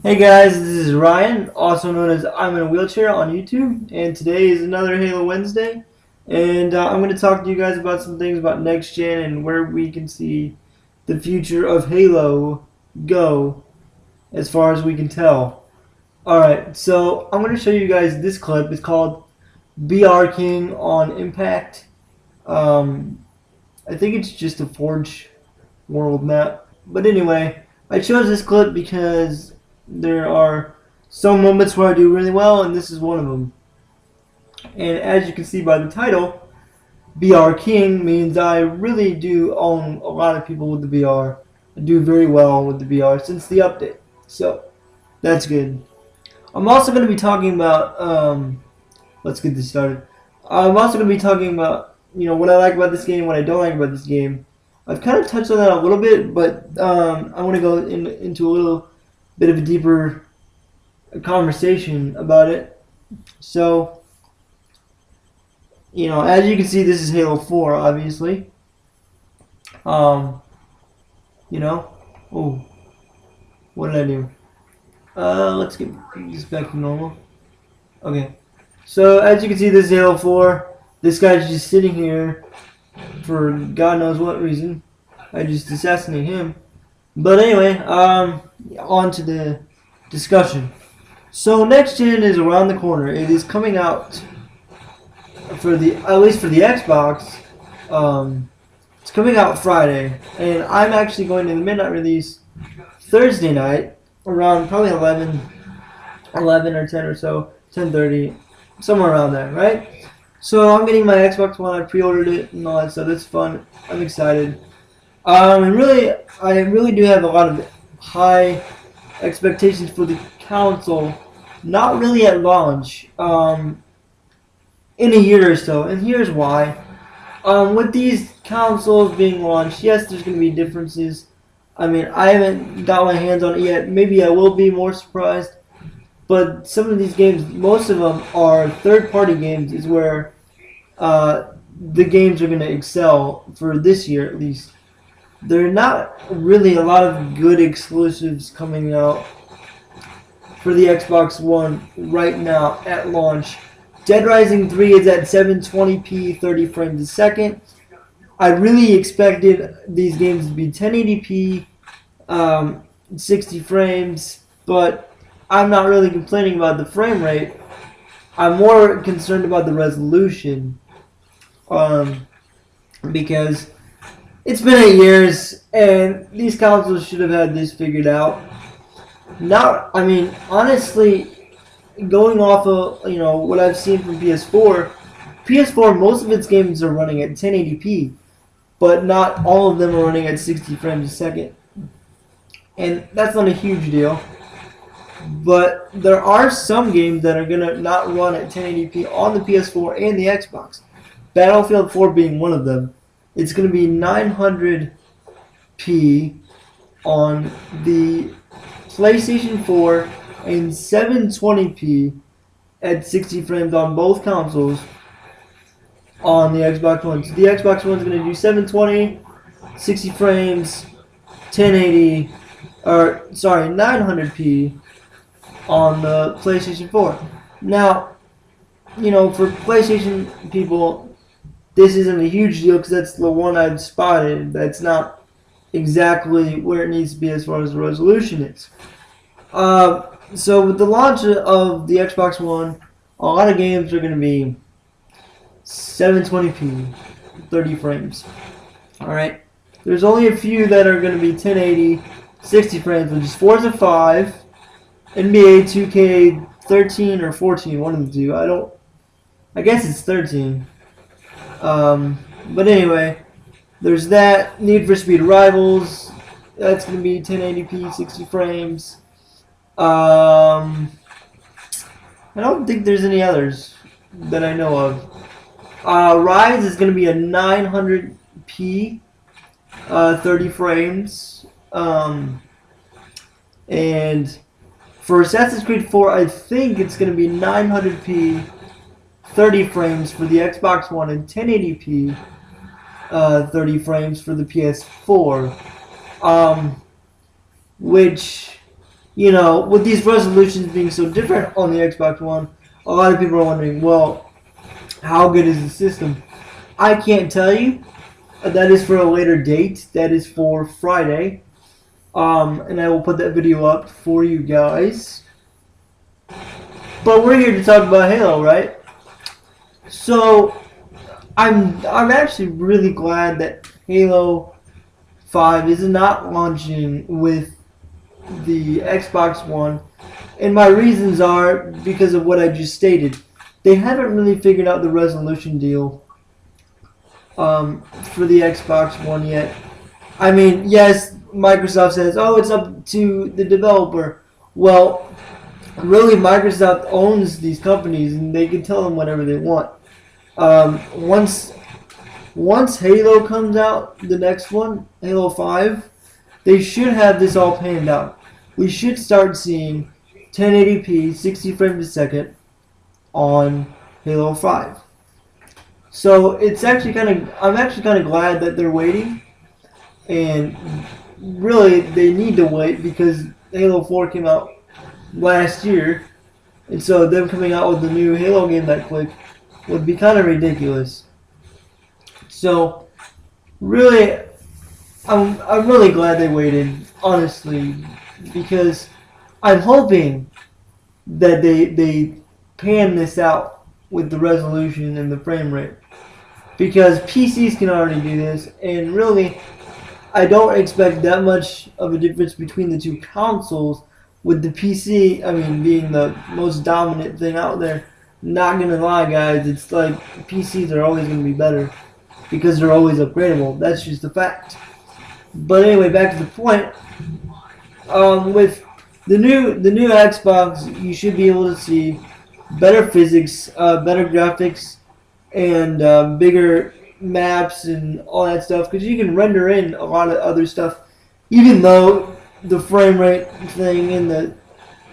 Hey guys, this is Ryan, also known as I'm in a Wheelchair on YouTube, and today is another Halo Wednesday, and I'm going to talk to you guys about some things about next gen and where we can see the future of Halo go, as far as we can tell. Alright, so I'm going to show you guys this clip. It's called BR King on Impact. I think it's just a Forge world map, but anyway, I chose this clip because there are some moments where I do really well, and this is one of them. And as you can see by the title, BR King means I really do own a lot of people with the BR. I do very well with the BR since the update, so that's good. I'm also going to be talking about, let's get this started. I'm also going to be talking about, what I like about this game, what I don't like about this game. I've kind of touched on that a little bit, but I want to go into a little bit of a deeper conversation about it. So, as you can see, this is Halo 4, obviously. Oh, what did I do? Let's get this back to normal. Okay. So, as you can see, this is Halo 4. This guy's just sitting here for God knows what reason. I just assassinated him. But anyway, on to the discussion. So next gen is around the corner. It is coming out at least for the Xbox. It's coming out Friday, and I'm actually going to the midnight release Thursday night around probably 11 or 10 or so, 10:30, somewhere around there, right? So I'm getting my Xbox One. I pre-ordered it and all that stuff. It's fun. I'm excited. And really, I really do have a lot of high expectations for the console. Not really at launch. In a year or so, and here's why. With these consoles being launched, yes, there's going to be differences. I mean, I haven't got my hands on it yet. Maybe I will be more surprised. But some of these games, most of them are third-party games, is where the games are going to excel for this year at least. There are not really a lot of good exclusives coming out for the Xbox One right now at launch. Dead Rising 3 is at 720p 30 frames a second. I really expected these games to be 1080p 60 frames, but I'm not really complaining about the frame rate. I'm more concerned about the resolution, because it's been 8 years and these consoles should have had this figured out. Honestly, going off of what I've seen from PS4, most of its games are running at 1080p, but not all of them are running at 60 frames a second, and that's not a huge deal. But there are some games that are gonna not run at 1080p on the PS4 and the Xbox. Battlefield 4 being one of them. It's gonna be 900p on the PlayStation 4 and 720p at 60 frames on both consoles on the Xbox One. So the Xbox One's going to do 720, 60 frames, 900p on the PlayStation 4. Now, for PlayStation people, this isn't a huge deal because that's the one I've spotted. That's not exactly where it needs to be as far as the resolution is. So with the launch of the Xbox One, a lot of games are going to be 720p, 30 frames. Alright? There's only a few that are going to be 1080, 60 frames, which is Forza 5, NBA 2K13 or 14, one of the two. I guess it's 13. But anyway, there's that. Need for Speed Rivals, that's going to be 1080p, 60 frames. I don't think there's any others that I know of. Rise is going to be a 900p, 30 frames. And for Assassin's Creed 4, I think it's going to be 900p, 30 frames for the Xbox One and 1080p, 30 frames for the PS4. Which you know, with these resolutions being so different on the Xbox One, a lot of people are wondering, well, how good is the system? I can't tell you. That is for a later date. That is for Friday. And I will put that video up for you guys. But we're here to talk about Halo, right? So I'm actually really glad that Halo 5 is not launching with the Xbox One. And my reasons are because of what I just stated. They haven't really figured out the resolution deal for the Xbox One yet. I mean, yes, Microsoft says, oh, it's up to the developer. Well, really, Microsoft owns these companies and they can tell them whatever they want. Once Halo comes out, the next one, Halo 5, they should have this all panned out. We should start seeing 1080p, 60 frames a second on Halo 5. So it's actually I'm actually kind of glad that they're waiting, and really they need to wait because Halo 4 came out last year, and so them coming out with the new Halo game that quick would be kind of ridiculous. So really, I'm really glad they waited, honestly, because I'm hoping that they pan this out with the resolution and the frame rate, because PCs can already do this, and really I don't expect that much of a difference between the two consoles, with the PC, I mean, being the most dominant thing out there. Not gonna lie, guys, it's like PCs are always gonna be better because they're always upgradable. That's just a fact. But anyway, back to the point. With the new Xbox, you should be able to see better physics, better graphics, and bigger maps and all that stuff, because you can render in a lot of other stuff, even though the frame rate thing and the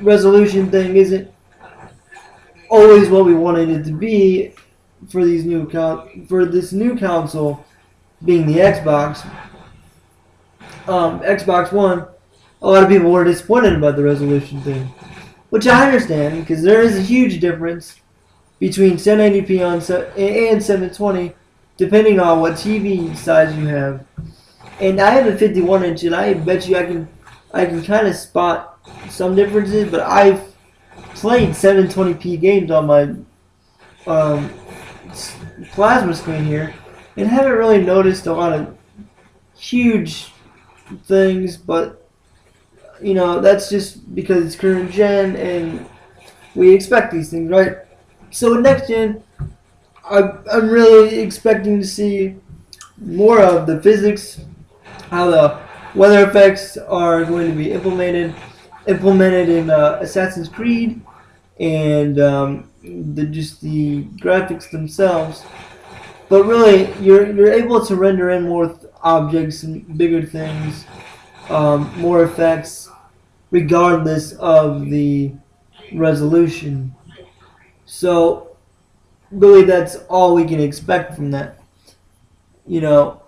resolution thing isn't always what we wanted it to be for these for this new console, being the Xbox One. A lot of people were disappointed about the resolution thing, which I understand because there is a huge difference between 1080p and 720, depending on what TV size you have. And I have a 51-inch, and I bet you I can kind of spot some differences. But I've played 720p games on my plasma screen here, and haven't really noticed a lot of huge things. But you know, that's just because it's current gen and we expect these things, right? So with next gen, I'm really expecting to see more of the physics, how the weather effects are going to be implemented in Assassin's Creed, and just the graphics themselves. But really, you're able to render in more objects and bigger things, more effects, regardless of the resolution. So really, that's all we can expect from that, you know.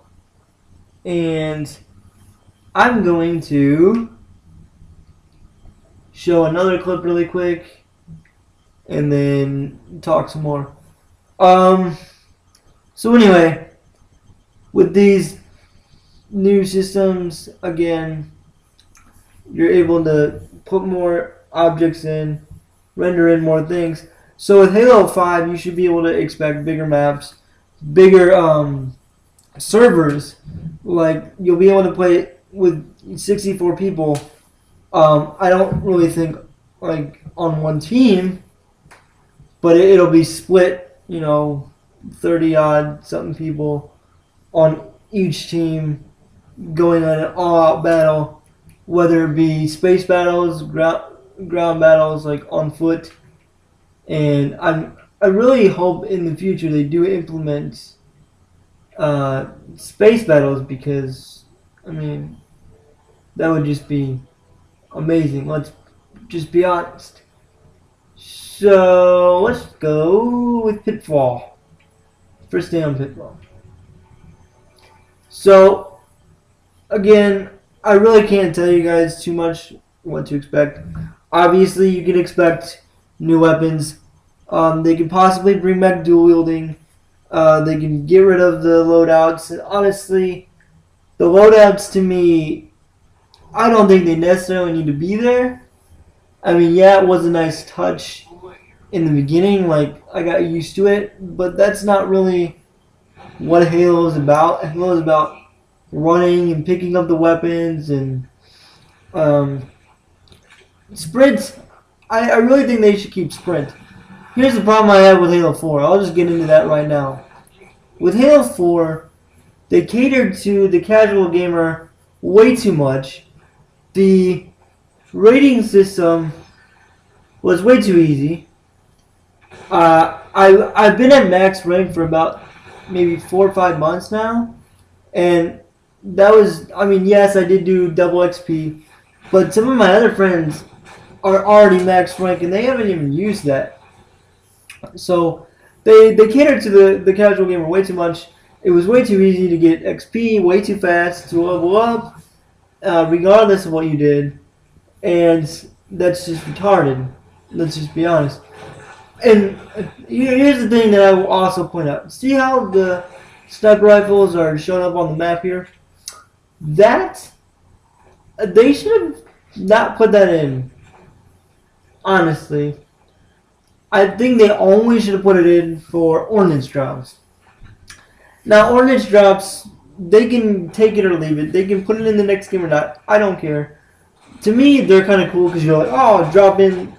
And I'm going to show another clip really quick and then talk some more. So anyway, with these new systems, again, you're able to put more objects in, render in more things. So with Halo 5, you should be able to expect bigger maps, bigger servers. Like, you'll be able to play with 64 people. I don't really think like on one team, but it'll be split, 30 odd something people on each team going on an all-out battle, whether it be space battles, ground battles, like on foot. And I really hope in the future they do implement space battles, because I mean that would just be amazing. Let's just be honest. So let's go with Pitfall. First day on Pitfall. So again, I really can't tell you guys too much what to expect. Obviously, you can expect new weapons. They can possibly bring back dual wielding. They can get rid of the loadouts. And honestly, the loadouts to me, I don't think they necessarily need to be there. I mean, yeah, it was a nice touch in the beginning. Like, I got used to it. But that's not really what Halo is about. Halo is about running and picking up the weapons and um, sprint. I really think they should keep sprint. Here's the problem I have with Halo 4. I'll just get into that right now. With Halo 4, they catered to the casual gamer way too much. The rating system was way too easy. I've been at max rank for about maybe 4 or 5 months now, and that was, I mean, yes, I did do double XP, but some of my other friends are already max rank and they haven't even used that. So they catered to the casual gamer way too much. It was way too easy to get XP, way too fast to level up, regardless of what you did, and that's just retarded. Let's just be honest. And here's the thing that I will also point out. See how the sniper rifles are showing up on the map here? That, they should have not put that in. Honestly. I think they only should have put it in for ordnance drops. Now, ordnance drops, they can take it or leave it. They can put it in the next game or not. I don't care. To me, they're kind of cool because you're like, oh, drop in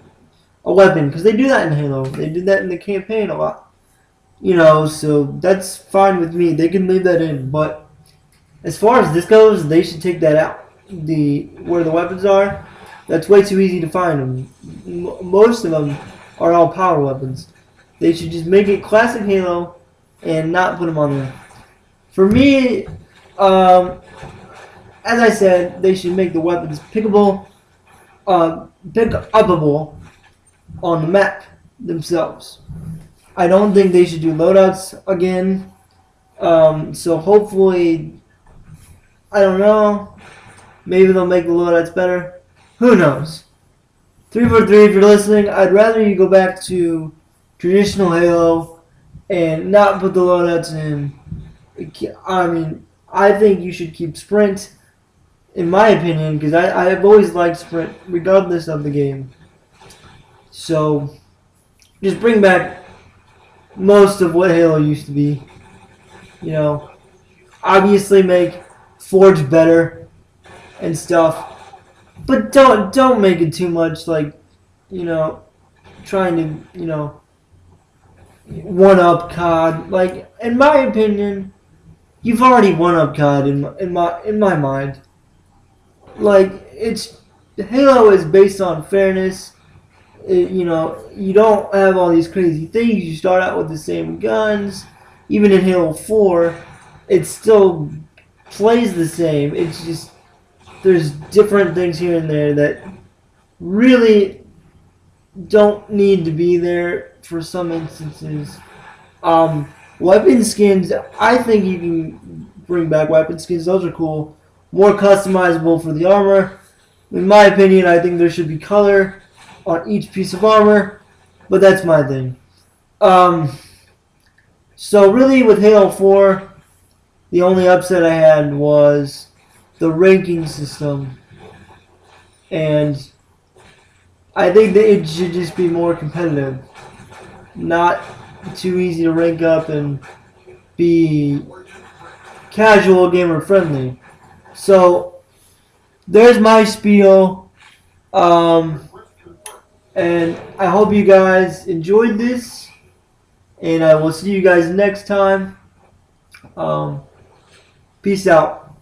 a weapon. Because they do that in Halo. They did that in the campaign a lot. You know, so that's fine with me. They can leave that in. But as far as this goes, they should take that out. Where the weapons are, that's way too easy to find them. Most of them are all power weapons. They should just make it classic Halo and not put them on there. For me, as I said, they should make the weapons pickable, pick upable on the map themselves. I don't think they should do loadouts again. So hopefully, I don't know, maybe they'll make the loadouts better. Who knows? 343, if you're listening, I'd rather you go back to traditional Halo and not put the loadouts in. I mean, I think you should keep sprint, in my opinion, because I've always liked sprint, regardless of the game. So, just bring back most of what Halo used to be. You know, obviously make Forge better and stuff. But don't make it too much like, you know, trying to, you know, one up COD. Like, in my opinion, you've already one up COD in my mind. Like, it's Halo is based on fairness. You know, you don't have all these crazy things. You start out with the same guns. Even in Halo 4, it still plays the same. It's just there's different things here and there that really don't need to be there for some instances. Weapon skins, I think you can bring back weapon skins. Those are cool. More customizable for the armor. In my opinion, I think there should be color on each piece of armor, but that's my thing. So really with Halo 4, the only upset I had was the ranking system, and I think that it should just be more competitive, not too easy to rank up and be casual gamer friendly. So there's my spiel, and I hope you guys enjoyed this, and I will see you guys next time. Peace out.